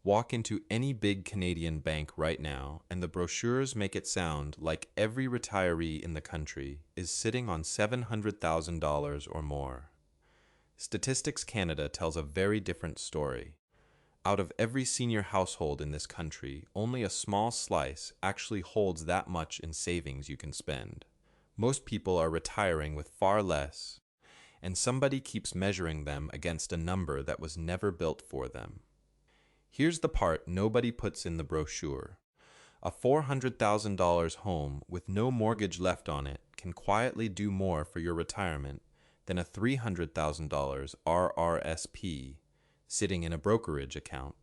Walk into any big Canadian bank right now, and the brochures make it sound like every retiree in the country is sitting on $700,000 or more. Statistics Canada tells a very different story. Out of every senior household in this country, only a small slice actually holds that much in savings you can spend. Most people are retiring with far less, and somebody keeps measuring them against a number that was never built for them. Here's the part nobody puts in the brochure. A $400,000 home with no mortgage left on it can quietly do more for your retirement than a $300,000 RRSP sitting in a brokerage account,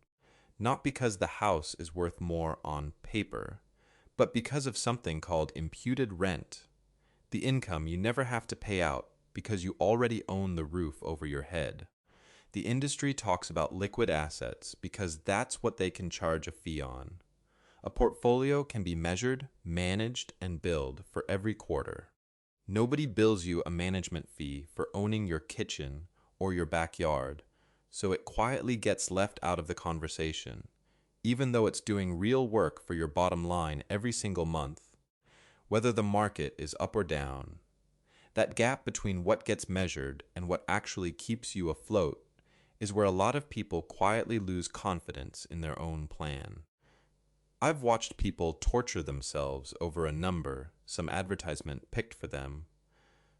not because the house is worth more on paper, but because of something called imputed rent, the income you never have to pay out because you already own the roof over your head. The industry talks about liquid assets because that's what they can charge a fee on. A portfolio can be measured, managed, and billed for every quarter. Nobody bills you a management fee for owning your kitchen or your backyard, so it quietly gets left out of the conversation, even though it's doing real work for your bottom line every single month, whether the market is up or down. That gap between what gets measured and what actually keeps you afloat is where a lot of people quietly lose confidence in their own plan. I've watched people torture themselves over a number some advertisement picked for them.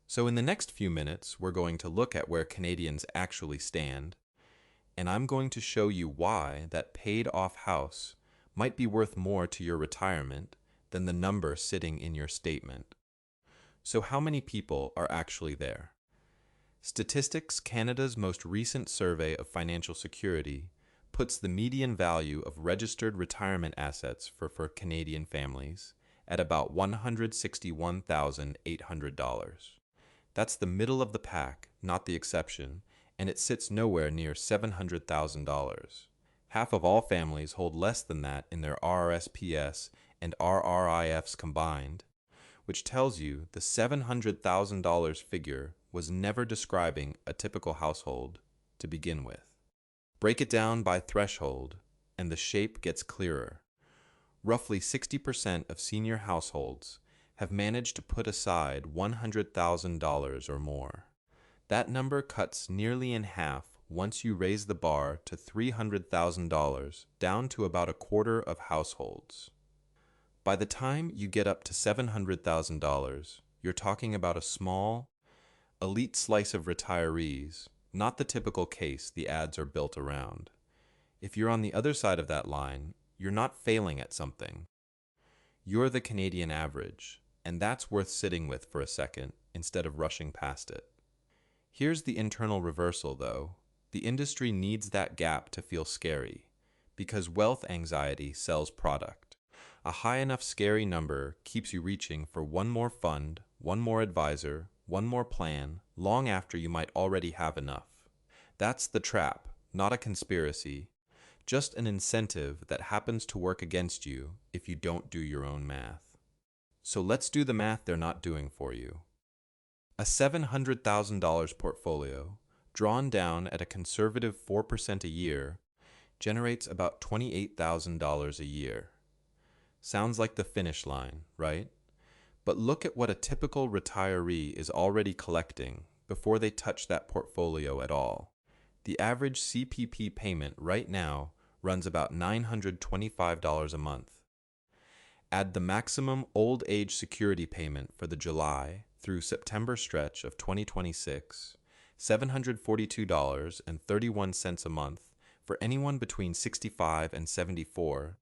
So in the next few minutes, we're going to look at where Canadians actually stand, and I'm going to show you why that paid-off house might be worth more to your retirement than the number sitting in your statement. So how many people are actually there? Statistics Canada's most recent survey of financial security puts the median value of registered retirement assets for Canadian families at about $161,800. That's the middle of the pack, not the exception, and it sits nowhere near $700,000. Half of all families hold less than that in their RRSPs and RRIFs combined, which tells you the $700,000 figure was never describing a typical household to begin with. Break it down by threshold, and the shape gets clearer. Roughly 60% of senior households have managed to put aside $100,000 or more. That number cuts nearly in half once you raise the bar to $300,000 down to about a quarter of households. By the time you get up to $700,000, you're talking about a small, elite slice of retirees, not the typical case the ads are built around. If you're on the other side of that line, you're not failing at something. You're the Canadian average, and that's worth sitting with for a second instead of rushing past it. Here's the internal reversal, though. The industry needs that gap to feel scary, because wealth anxiety sells product. A high enough scary number keeps you reaching for one more fund, one more advisor, one more plan, long after you might already have enough. That's the trap, not a conspiracy, just an incentive that happens to work against you if you don't do your own math. So let's do the math they're not doing for you. A $700,000 portfolio, drawn down at a conservative 4% a year, generates about $28,000 a year. Sounds like the finish line, right? But look at what a typical retiree is already collecting before they touch that portfolio at all. The average CPP payment right now runs about $925 a month. Add the maximum old age security payment for the July through September stretch of 2026, $742.31 a month for anyone between 65 and 74,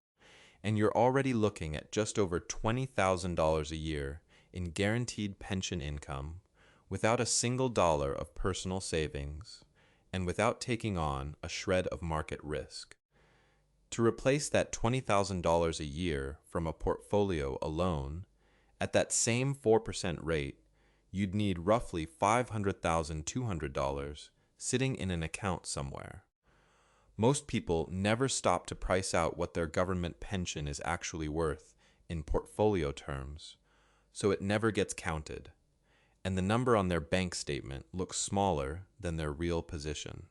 and you're already looking at just over $20,000 a year in guaranteed pension income without a single dollar of personal savings and without taking on a shred of market risk. To replace that $20,000 a year from a portfolio alone, at that same 4% rate, you'd need roughly $500,200 sitting in an account somewhere. Most people never stop to price out what their government pension is actually worth in portfolio terms, so it never gets counted, and the number on their bank statement looks smaller than their real position.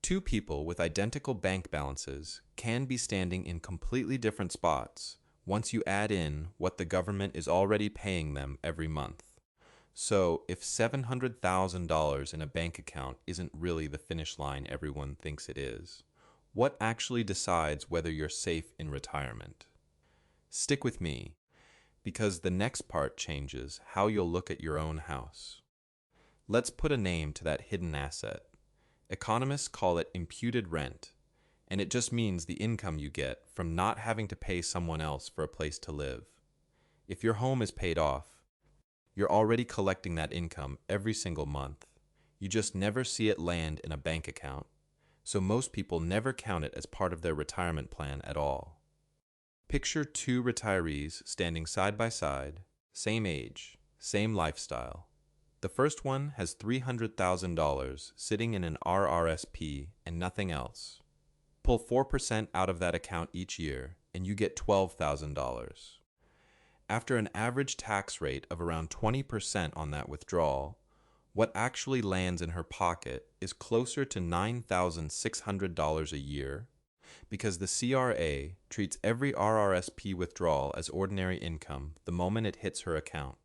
Two people with identical bank balances can be standing in completely different spots once you add in what the government is already paying them every month. So, if $700,000 in a bank account isn't really the finish line everyone thinks it is, what actually decides whether you're safe in retirement? Stick with me, because the next part changes how you'll look at your own house. Let's put a name to that hidden asset. Economists call it imputed rent, and it just means the income you get from not having to pay someone else for a place to live. If your home is paid off, you're already collecting that income every single month. You just never see it land in a bank account, so most people never count it as part of their retirement plan at all. Picture two retirees standing side by side, same age, same lifestyle. The first one has $300,000 sitting in an RRSP and nothing else. Pull 4% out of that account each year, and you get $12,000. After an average tax rate of around 20% on that withdrawal, what actually lands in her pocket is closer to $9,600 a year, because the CRA treats every RRSP withdrawal as ordinary income the moment it hits her account.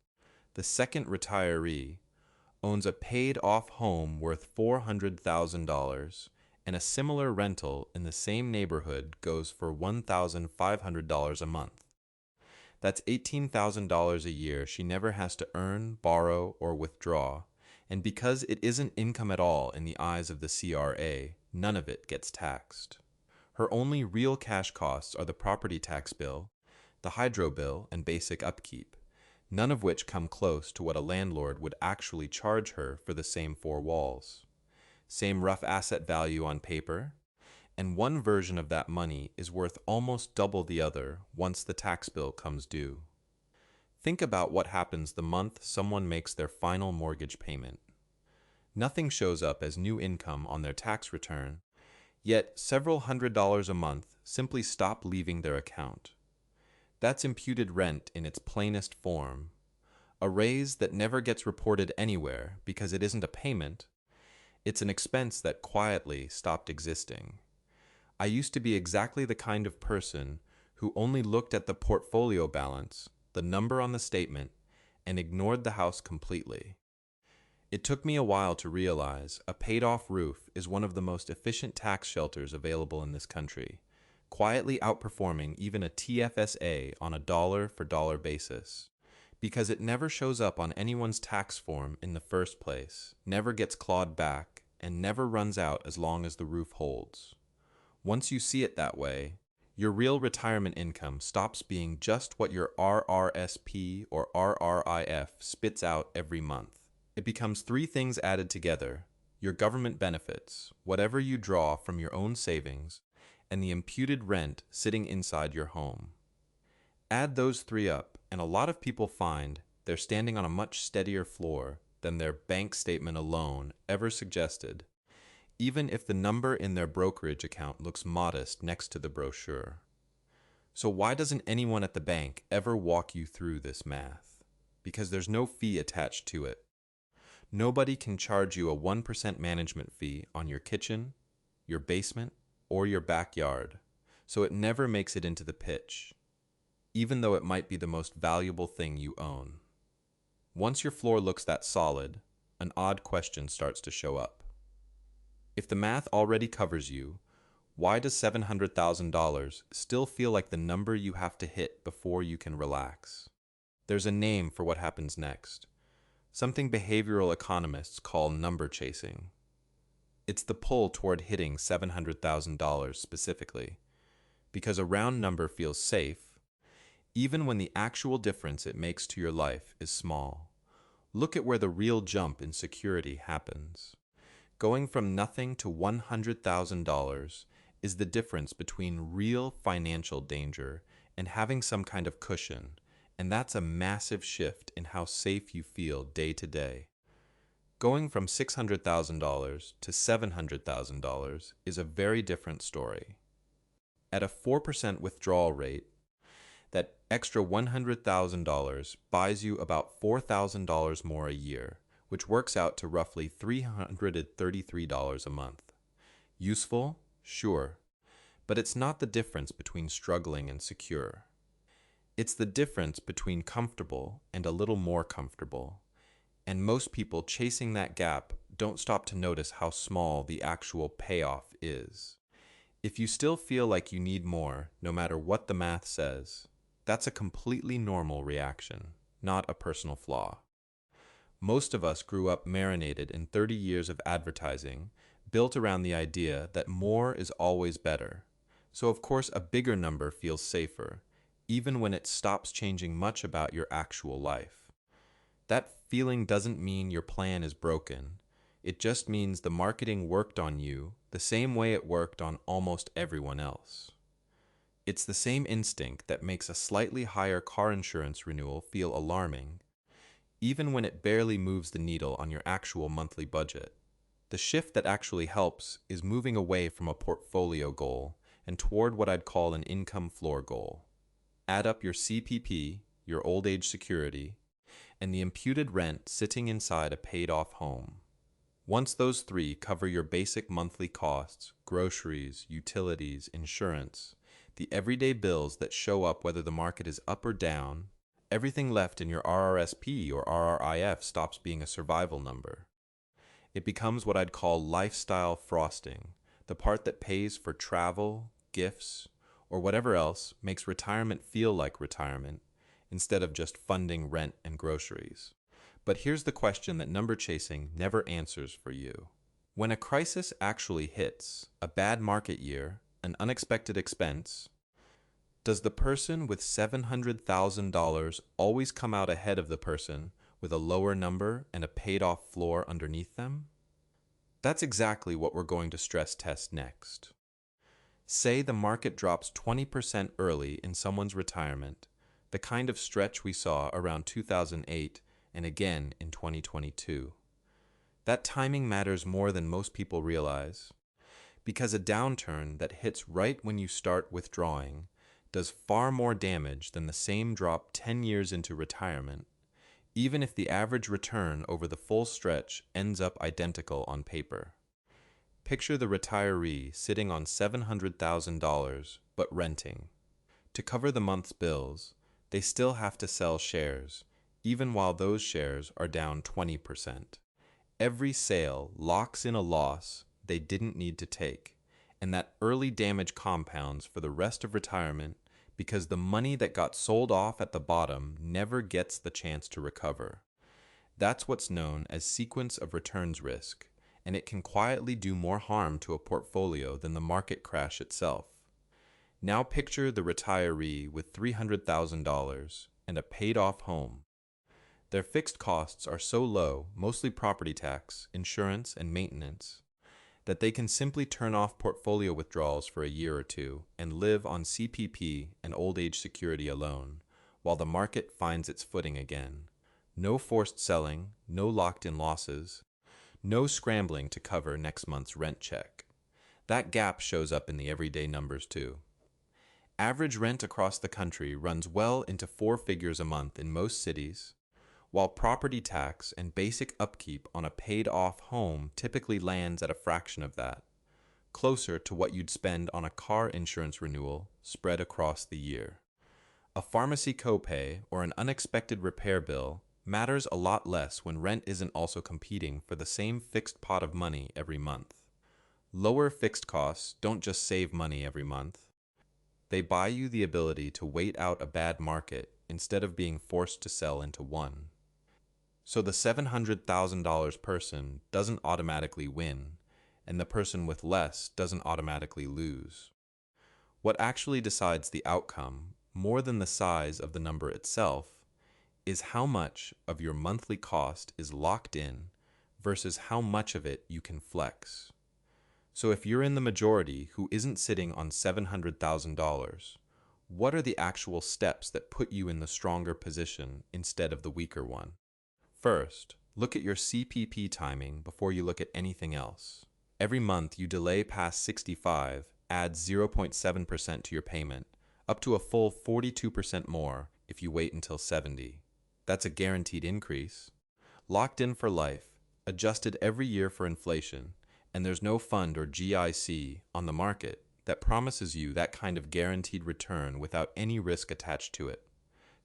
The second retiree owns a paid-off home worth $400,000, and a similar rental in the same neighborhood goes for $1,500 a month. That's $18,000 a year she never has to earn, borrow, or withdraw, and because it isn't income at all in the eyes of the CRA, none of it gets taxed. Her only real cash costs are the property tax bill, the hydro bill, and basic upkeep, none of which come close to what a landlord would actually charge her for the same four walls. Same rough asset value on paper, and one version of that money is worth almost double the other once the tax bill comes due. Think about what happens the month someone makes their final mortgage payment. Nothing shows up as new income on their tax return, yet several $100s a month simply stop leaving their account. That's imputed rent in its plainest form, a raise that never gets reported anywhere because it isn't a payment, it's an expense that quietly stopped existing. I used to be exactly the kind of person who only looked at the portfolio balance, the number on the statement, and ignored the house completely. It took me a while to realize a paid-off roof is one of the most efficient tax shelters available in this country, quietly outperforming even a TFSA on a dollar-for-dollar basis, because it never shows up on anyone's tax form in the first place, never gets clawed back, and never runs out as long as the roof holds. Once you see it that way, your real retirement income stops being just what your RRSP or RRIF spits out every month. It becomes three things added together: your government benefits, whatever you draw from your own savings, and the imputed rent sitting inside your home. Add those three up, and a lot of people find they're standing on a much steadier floor than their bank statement alone ever suggested, even if the number in their brokerage account looks modest next to the brochure. So why doesn't anyone at the bank ever walk you through this math? Because there's no fee attached to it. Nobody can charge you a 1% management fee on your kitchen, your basement, or your backyard, so it never makes it into the pitch, even though it might be the most valuable thing you own. Once your floor looks that solid, an odd question starts to show up. If the math already covers you, why does $700,000 still feel like the number you have to hit before you can relax? There's a name for what happens next, something behavioral economists call number chasing. It's the pull toward hitting $700,000 specifically, because a round number feels safe, even when the actual difference it makes to your life is small. Look at where the real jump in security happens. Going from nothing to $100,000 is the difference between real financial danger and having some kind of cushion, and that's a massive shift in how safe you feel day to day. Going from $600,000 to $700,000 is a very different story. At a 4% withdrawal rate, that extra $100,000 buys you about $4,000 more a year, which works out to roughly $333 a month. Useful? Sure. But it's not the difference between struggling and secure. It's the difference between comfortable and a little more comfortable. And most people chasing that gap don't stop to notice how small the actual payoff is. If you still feel like you need more, no matter what the math says, that's a completely normal reaction, not a personal flaw. Most of us grew up marinated in 30 years of advertising, built around the idea that more is always better. So of course a bigger number feels safer, even when it stops changing much about your actual life. That feeling doesn't mean your plan is broken. It just means the marketing worked on you the same way it worked on almost everyone else. It's the same instinct that makes a slightly higher car insurance renewal feel alarming, even when it barely moves the needle on your actual monthly budget. The shift that actually helps is moving away from a portfolio goal and toward what I'd call an income floor goal. Add up your CPP, your old age security, and the imputed rent sitting inside a paid-off home. Once those three cover your basic monthly costs, groceries, utilities, insurance, the everyday bills that show up whether the market is up or down, everything left in your RRSP or RRIF stops being a survival number. It becomes what I'd call lifestyle frosting, the part that pays for travel, gifts, or whatever else makes retirement feel like retirement instead of just funding rent and groceries. But here's the question that number chasing never answers for you. When a crisis actually hits, a bad market year, an unexpected expense, does the person with $700,000 always come out ahead of the person with a lower number and a paid-off floor underneath them? That's exactly what we're going to stress test next. Say the market drops 20% early in someone's retirement, the kind of stretch we saw around 2008 and again in 2022. That timing matters more than most people realize, because a downturn that hits right when you start withdrawing does far more damage than the same drop 10 years into retirement, even if the average return over the full stretch ends up identical on paper. Picture the retiree sitting on $700,000 but renting. To cover the month's bills, they still have to sell shares, even while those shares are down 20%. Every sale locks in a loss they didn't need to take, and that early damage compounds for the rest of retirement because the money that got sold off at the bottom never gets the chance to recover. That's what's known as sequence of returns risk, and it can quietly do more harm to a portfolio than the market crash itself. Now picture the retiree with $300,000 and a paid-off home. Their fixed costs are so low, mostly property tax, insurance, and maintenance, that they can simply turn off portfolio withdrawals for a year or two and live on CPP and old age security alone, while the market finds its footing again. No forced selling, no locked-in losses, no scrambling to cover next month's rent check. That gap shows up in the everyday numbers too. Average rent across the country runs well into 4 figures a month in most cities, while property tax and basic upkeep on a paid-off home typically lands at a fraction of that, closer to what you'd spend on a car insurance renewal spread across the year. A pharmacy copay or an unexpected repair bill matters a lot less when rent isn't also competing for the same fixed pot of money every month. Lower fixed costs don't just save money every month. They buy you the ability to wait out a bad market instead of being forced to sell into one. So the $700,000 person doesn't automatically win, and the person with less doesn't automatically lose. What actually decides the outcome, more than the size of the number itself, is how much of your monthly cost is locked in versus how much of it you can flex. So if you're in the majority who isn't sitting on $700,000, what are the actual steps that put you in the stronger position instead of the weaker one? First, look at your CPP timing before you look at anything else. Every month you delay past 65 adds 0.7% to your payment, up to a full 42% more if you wait until 70. That's a guaranteed increase. Locked in for life, adjusted every year for inflation, and there's no fund or GIC on the market that promises you that kind of guaranteed return without any risk attached to it.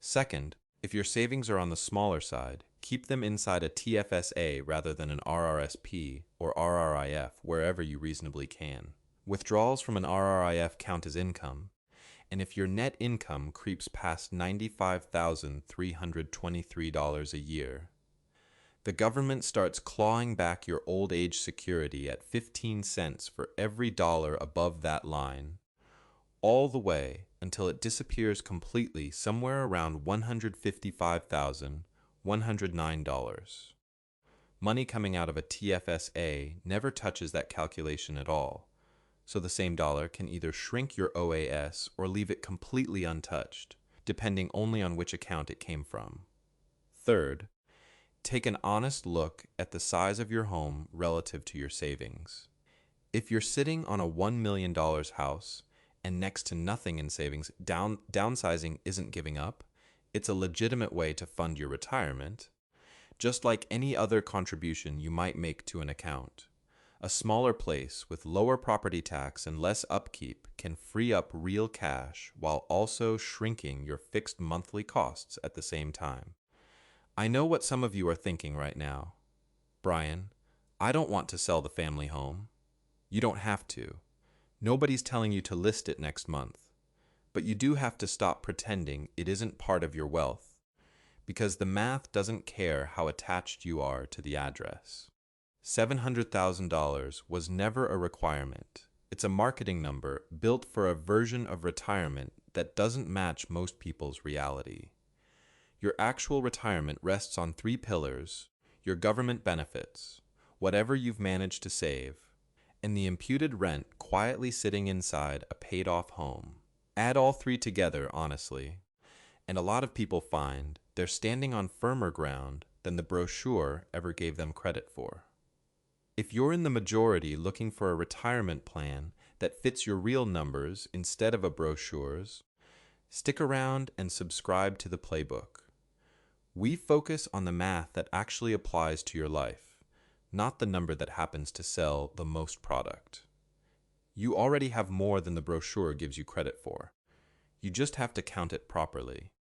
Second, if your savings are on the smaller side, keep them inside a TFSA rather than an RRSP or RRIF wherever you reasonably can. Withdrawals from an RRIF count as income, and if your net income creeps past $95,323 a year, the government starts clawing back your old age security at 15 cents for every dollar above that line, all the way until it disappears completely somewhere around $155,109. Money coming out of a TFSA never touches that calculation at all, so the same dollar can either shrink your OAS or leave it completely untouched, depending only on which account it came from. Third, take an honest look at the size of your home relative to your savings. If you're sitting on a $1 million house and next to nothing in savings, downsizing isn't giving up. It's a legitimate way to fund your retirement, just like any other contribution you might make to an account. A smaller place with lower property tax and less upkeep can free up real cash while also shrinking your fixed monthly costs at the same time. I know what some of you are thinking right now. Brian, I don't want to sell the family home. You don't have to. Nobody's telling you to list it next month. But you do have to stop pretending it isn't part of your wealth, because the math doesn't care how attached you are to the address. $700,000 was never a requirement. It's a marketing number built for a version of retirement that doesn't match most people's reality. Your actual retirement rests on 3 pillars: your government benefits, whatever you've managed to save, and the imputed rent quietly sitting inside a paid-off home. Add all 3 together, honestly, and a lot of people find they're standing on firmer ground than the brochure ever gave them credit for. If you're in the majority looking for a retirement plan that fits your real numbers instead of a brochure's, stick around and subscribe to the Playbook. We focus on the math that actually applies to your life, not the number that happens to sell the most product. You already have more than the brochure gives you credit for. You just have to count it properly.